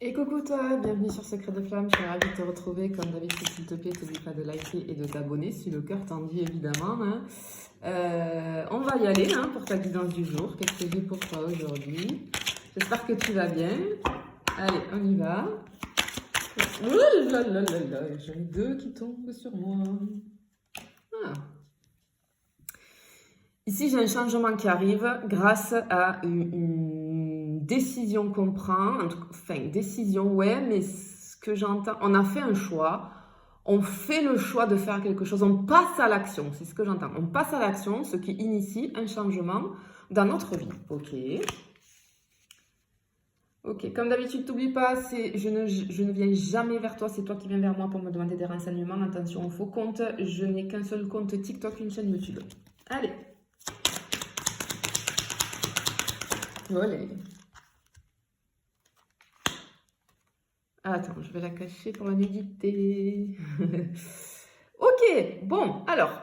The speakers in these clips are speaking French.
Et coucou toi, bienvenue sur Secret de Flamme, je suis ravie de te retrouver. Comme d'habitude, s'il te plaît, n'oublie pas de liker et de t'abonner si le cœur t'en dit évidemment. On va y aller pour ta guidance du jour. Qu'est-ce que j'ai pour toi aujourd'hui? J'espère que tu vas bien. Allez, on y va. Oh là là là là, j'en ai deux qui tombent sur moi. Ah. Ici, j'ai un changement qui arrive grâce à une décision qu'on prend. Enfin, décision, ouais, mais ce que j'entends, on a fait un choix. On fait le choix de faire quelque chose. On passe à l'action, c'est ce que j'entends. On passe à l'action, ce qui initie un changement dans notre vie. Ok. Ok, comme d'habitude, t'oublie pas, je ne viens jamais vers toi, c'est toi qui viens vers moi pour me demander des renseignements. Attention au faux compte, je n'ai qu'un seul compte TikTok, une chaîne YouTube. Allez. Voilà. Attends, je vais la cacher pour la nudité. Ok, bon, alors,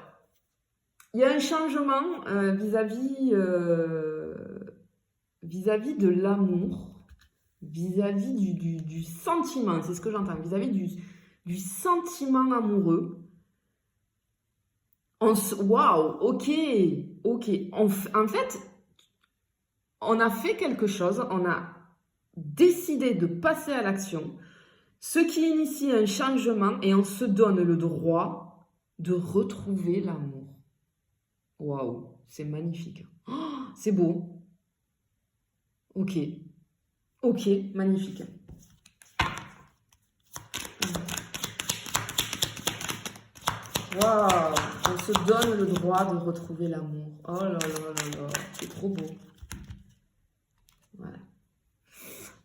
il y a un changement vis-à-vis de l'amour, vis-à-vis du sentiment, c'est ce que j'entends, vis-à-vis du sentiment amoureux. Waouh, ok. En fait, on a fait quelque chose, on a décidé de passer à l'action, ce qui initie un changement et on se donne le droit de retrouver l'amour. Waouh, c'est magnifique. Oh, c'est beau. Ok, magnifique. Waouh, on se donne le droit de retrouver l'amour. Oh là là là là, c'est trop beau. Voilà.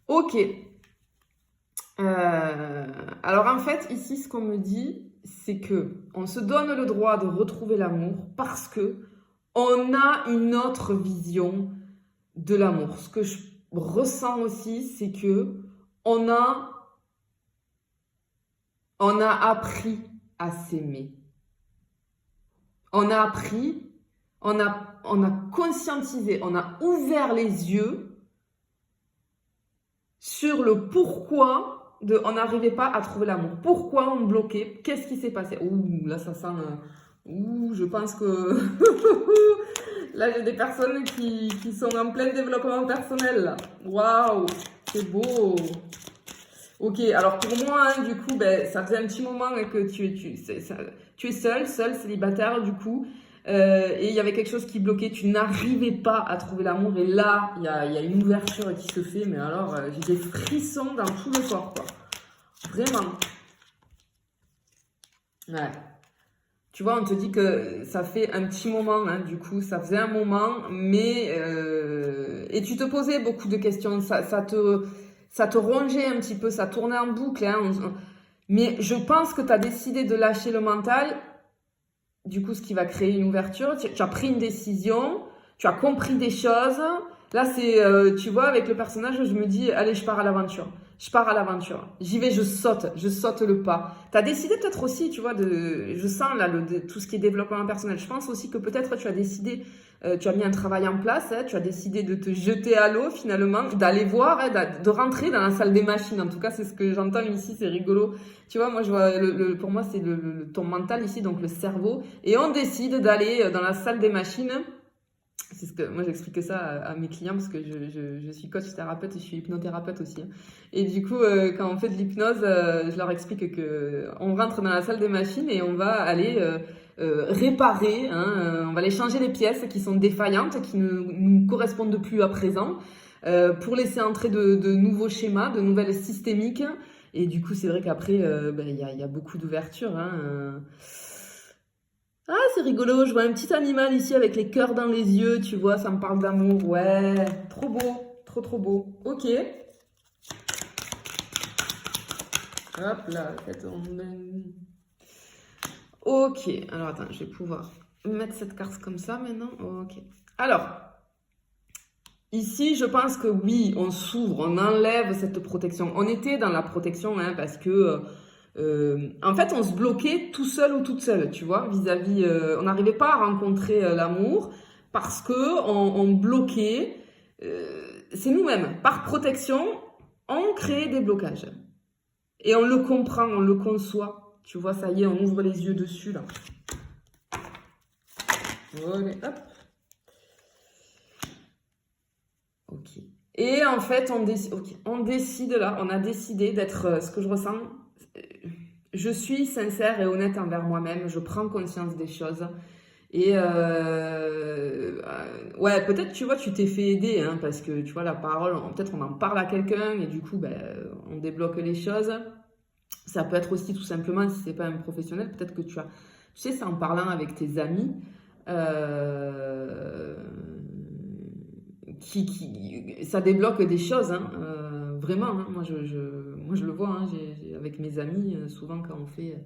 Ok. Alors en fait, ici, ce qu'on me dit, c'est que on se donne le droit de retrouver l'amour parce que on a une autre vision de l'amour. Ce que je ressens aussi, c'est que on a appris à s'aimer. On a appris, on a conscientisé, on a ouvert les yeux sur le pourquoi on n'arrivait pas à trouver l'amour. Pourquoi on bloquait? Qu'est-ce qui s'est passé? Ouh, là ça sent... je pense que... là j'ai des personnes qui sont en plein développement personnel. Waouh, c'est beau. Ok, alors pour moi, du coup, ça faisait un petit moment que tu es seul, célibataire, du coup, et il y avait quelque chose qui bloquait, tu n'arrivais pas à trouver l'amour, et là, il y a une ouverture qui se fait, mais alors, j'ai des frissons dans tout le corps, quoi. Vraiment. Ouais. Tu vois, on te dit que ça fait un petit moment, du coup, ça faisait un moment, mais... et tu te posais beaucoup de questions, ça te rongeait un petit peu, ça tournait en boucle, mais je pense que tu as décidé de lâcher le mental, du coup, ce qui va créer une ouverture. Tu as pris une décision, tu as compris des choses. Là, tu vois, avec le personnage, je me dis, allez, je pars à l'aventure. J'y vais, je saute le pas. Tu as décidé peut-être aussi, tu vois, je sens là tout ce qui est développement personnel. Je pense aussi que peut-être tu as décidé, tu as mis un travail en place, tu as décidé de te jeter à l'eau finalement, d'aller voir, de rentrer dans la salle des machines. En tout cas, c'est ce que j'entends ici, c'est rigolo. Tu vois, moi, je vois, pour moi, c'est ton mental ici, donc le cerveau. Et on décide d'aller dans la salle des machines. C'est ce que moi j'explique ça à mes clients parce que je suis coach thérapeute et je suis hypnothérapeute aussi. Et du coup, quand on fait de l'hypnose, je leur explique que on rentre dans la salle des machines et on va aller réparer, on va aller changer les pièces qui sont défaillantes, qui ne nous correspondent plus à présent, pour laisser entrer de nouveaux schémas, de nouvelles systémiques. Et du coup, c'est vrai qu'après, il y a beaucoup d'ouverture. Ah, c'est rigolo, je vois un petit animal ici avec les cœurs dans les yeux, tu vois, ça me parle d'amour. Ouais, trop beau, trop beau. Ok. Hop là, ça tombe. Ok, alors attends, je vais pouvoir mettre cette carte comme ça maintenant. Ok. Alors, ici, je pense que oui, on s'ouvre, on enlève cette protection. On était dans la protection parce que... en fait, on se bloquait tout seul ou toute seule, tu vois, vis-à-vis... on n'arrivait pas à rencontrer l'amour parce que on bloquait. C'est nous-mêmes, par protection, on crée des blocages. Et on le comprend, on le conçoit. Tu vois, ça y est, on ouvre les yeux dessus, là. Voilà, hop. Ok. Et en fait, on décide là, on a décidé d'être ce que je ressens. Je suis sincère et honnête envers moi-même, je prends conscience des choses. Et ouais, peut-être, tu vois, tu t'es fait aider, hein, parce que, tu vois, la parole, peut-être on en parle à quelqu'un et du coup, ben, on débloque les choses. Ça peut être aussi tout simplement, si c'est pas un professionnel, peut-être que tu sais, c'est en parlant avec tes amis, euh, ça débloque des choses, hein, vraiment, hein. Moi, moi, je le vois, hein, avec mes amis, souvent quand on fait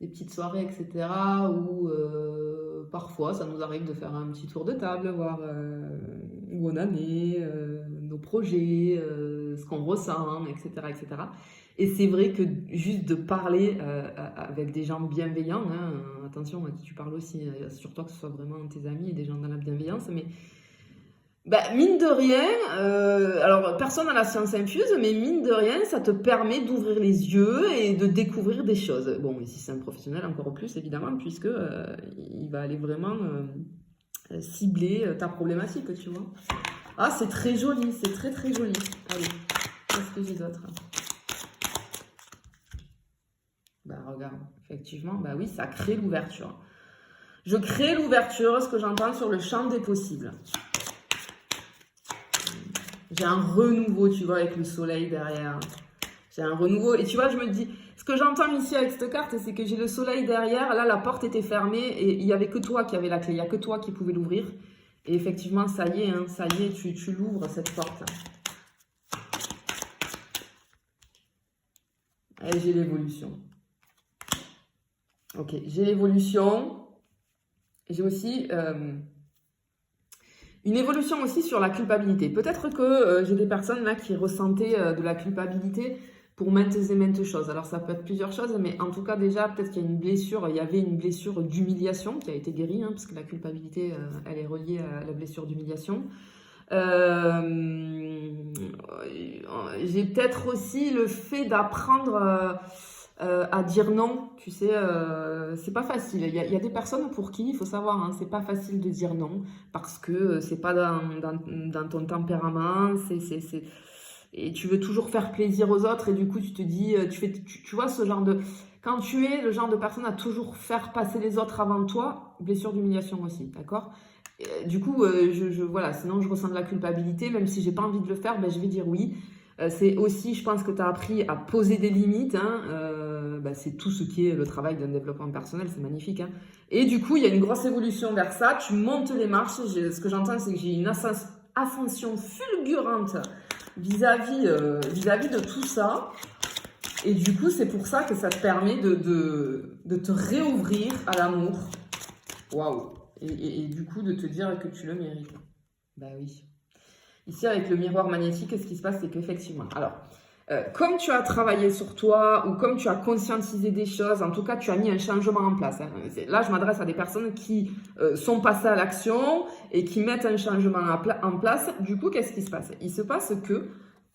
des petites soirées, etc., où parfois ça nous arrive de faire un petit tour de table, voir où on en est, nos projets, ce qu'on ressent, etc., etc. Et c'est vrai que juste de parler avec des gens bienveillants, hein, attention à qui tu parles aussi, assure-toi que ce soit vraiment tes amis et des gens dans la bienveillance, mais bah, mine de rien, alors personne n'a la science infuse, mais mine de rien, ça te permet d'ouvrir les yeux et de découvrir des choses. Bon, et si c'est un professionnel, encore plus évidemment, puisque il va aller vraiment cibler ta problématique, tu vois. Ah, c'est très joli, c'est très très joli. Allez, qu'est-ce que j'ai d'autre? Bah regarde, effectivement, bah oui, ça crée l'ouverture. Je crée l'ouverture, ce que j'entends sur le champ des possibles. J'ai un renouveau, tu vois, avec le soleil derrière. J'ai un renouveau. Et tu vois, je me dis, ce que j'entends ici avec cette carte, c'est que j'ai le soleil derrière. Là, la porte était fermée et il n'y avait que toi qui avais la clé. Il n'y a que toi qui pouvais l'ouvrir. Et effectivement, ça y est, hein, ça y est, tu l'ouvres, cette porte. Et j'ai l'évolution. Ok, j'ai l'évolution. J'ai aussi... une évolution aussi sur la culpabilité. Peut-être que j'ai des personnes là qui ressentaient de la culpabilité pour maintes et maintes choses. Alors ça peut être plusieurs choses, mais en tout cas déjà peut-être qu'il y a une blessure, il y avait une blessure d'humiliation qui a été guérie, hein, parce que la culpabilité, elle est reliée à la blessure d'humiliation. J'ai peut-être aussi le fait d'apprendre à dire non, tu sais, c'est pas facile. Il y a des personnes pour qui, il faut savoir, hein, c'est pas facile de dire non, parce que c'est pas dans ton tempérament, et tu veux toujours faire plaisir aux autres, et du coup tu te dis, tu vois ce genre de... Quand tu es le genre de personne à toujours faire passer les autres avant toi, blessure d'humiliation aussi, d'accord? Du coup, voilà, sinon je ressens de la culpabilité, même si j'ai pas envie de le faire, ben, je vais dire oui. C'est aussi, je pense que tu as appris à poser des limites, hein. C'est tout ce qui est le travail d'un développement personnel, c'est magnifique, hein. Et du coup, il y a une grosse évolution vers ça, tu montes les marches, ce que j'entends, c'est que j'ai une ascension fulgurante vis-à-vis de tout ça. Et du coup, c'est pour ça que ça te permet de te réouvrir à l'amour. Waouh! Et du coup, de te dire que tu le mérites. Bah oui. Ici, avec le miroir magnétique, ce qui se passe, c'est qu'effectivement, alors, comme tu as travaillé sur toi ou comme tu as conscientisé des choses, en tout cas, tu as mis un changement en place, hein. Là, je m'adresse à des personnes qui sont passées à l'action et qui mettent un changement en place. Du coup, qu'est-ce qui se passe? Il se passe que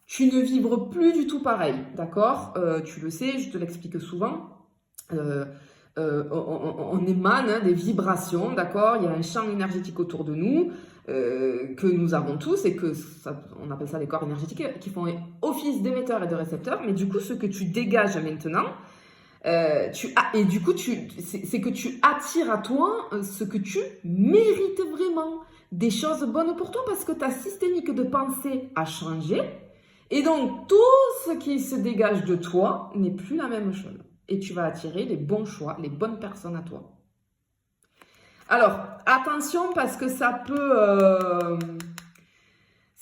tu ne vibres plus du tout pareil, d'accord? Tu le sais, je te l'explique souvent. On émane, hein, des vibrations, d'accord? Il y a un champ énergétique autour de nous que nous avons tous et on appelle ça les corps énergétiques qui font office d'émetteurs et de récepteurs. Mais du coup, ce que tu dégages maintenant, et du coup, c'est que tu attires à toi ce que tu mérites vraiment. Des choses bonnes pour toi parce que ta systémique de pensée a changé. Et donc, tout ce qui se dégage de toi n'est plus la même chose. Et tu vas attirer les bons choix, les bonnes personnes à toi. Alors, attention parce que ça peut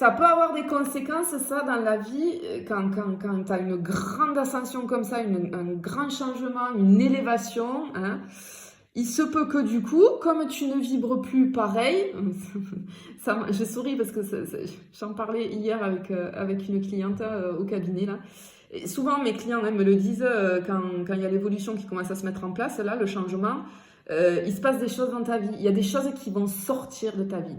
avoir des conséquences, ça, dans la vie, quand tu as une grande ascension comme ça, un grand changement, une élévation, hein. Il se peut que du coup, comme tu ne vibres plus pareil, je souris parce que j'en parlais hier avec une cliente au cabinet là. Et souvent mes clients me le disent quand il y a l'évolution qui commence à se mettre en place, là, le changement, il se passe des choses dans ta vie. Il y a des choses qui vont sortir de ta vie,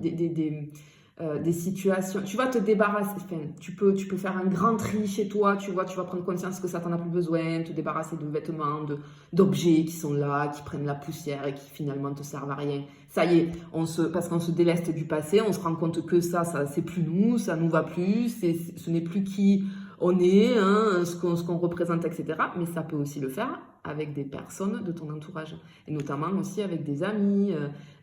des situations. Tu vas te débarrasser, enfin, tu peux faire un grand tri chez toi, tu vois, tu vas prendre conscience que ça t'en a plus besoin, te débarrasser de vêtements, d'objets qui sont là, qui prennent la poussière et qui finalement te servent à rien. Ça y est, parce qu'on se déleste du passé, on se rend compte que ça c'est plus nous, ça nous va plus, ce n'est plus qui on est, hein, ce qu'on représente, etc. Mais ça peut aussi le faire avec des personnes de ton entourage, et notamment aussi avec des amis,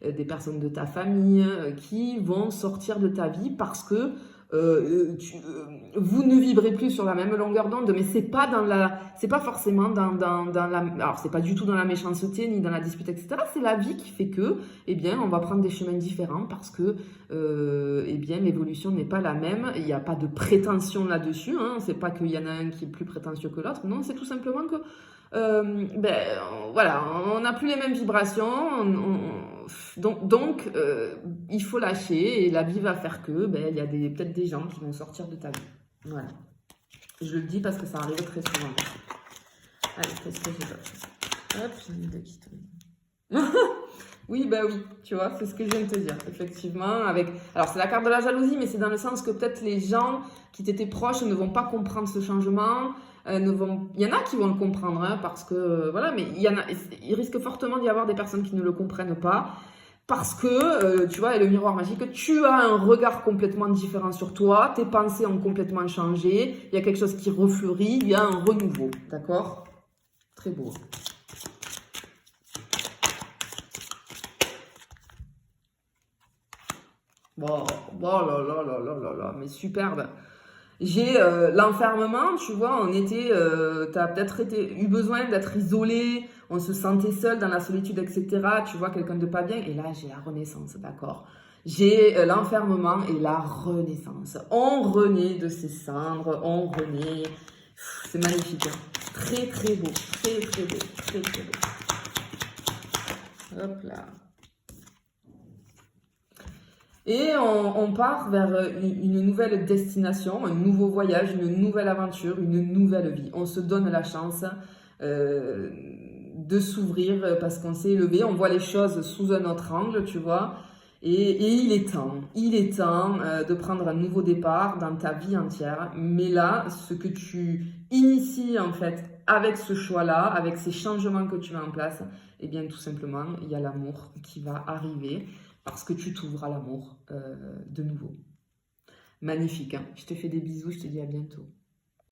des personnes de ta famille qui vont sortir de ta vie parce que vous ne vibrez plus sur la même longueur d'onde, mais c'est pas forcément alors c'est pas du tout dans la méchanceté ni dans la dispute, etc. C'est la vie qui fait que, eh bien, on va prendre des chemins différents parce que, eh bien, l'évolution n'est pas la même. Il n'y a pas de prétention là-dessus, hein. C'est pas qu'il y en a un qui est plus prétentieux que l'autre. Non, c'est tout simplement que, voilà, on n'a plus les mêmes vibrations. Donc, il faut lâcher et la vie va faire que, il y a peut-être des gens qui vont sortir de ta vie. Voilà. Je le dis parce que ça arrive très souvent. Allez, qu'est-ce que j'ai d'autre? Hop, j'ai mis deux qui tombent. Oui, oui, tu vois, c'est ce que je viens de te dire, effectivement. Alors, c'est la carte de la jalousie, mais c'est dans le sens que peut-être les gens qui t'étaient proches ne vont pas comprendre ce changement. Il y en a qui vont le comprendre, hein, parce que, voilà, mais il risque fortement d'y avoir des personnes qui ne le comprennent pas. Parce que, tu vois, et le miroir magique, tu as un regard complètement différent sur toi, tes pensées ont complètement changé, il y a quelque chose qui refleurit, il y a un renouveau, d'accord? Très beau. Bon, là, mais superbe. J'ai l'enfermement, tu vois, t'as peut-être eu besoin d'être isolé, on se sentait seul dans la solitude, etc. Tu vois, quelqu'un de pas bien, et là, j'ai la renaissance, d'accord? J'ai l'enfermement et la renaissance. On renaît de ses cendres, on renaît. C'est magnifique, hein. Très, très beau, très, très beau, très, très beau. Hop là. Et on part vers une nouvelle destination, un nouveau voyage, une nouvelle aventure, une nouvelle vie. On se donne la chance de s'ouvrir parce qu'on s'est élevé, on voit les choses sous un autre angle, tu vois. Et il est temps de prendre un nouveau départ dans ta vie entière. Mais là, ce que tu inities en fait avec ce choix-là, avec ces changements que tu mets en place, eh bien tout simplement, il y a l'amour qui va arriver. Parce que tu t'ouvres à l'amour de nouveau. Magnifique, hein? Je te fais des bisous, je te dis à bientôt.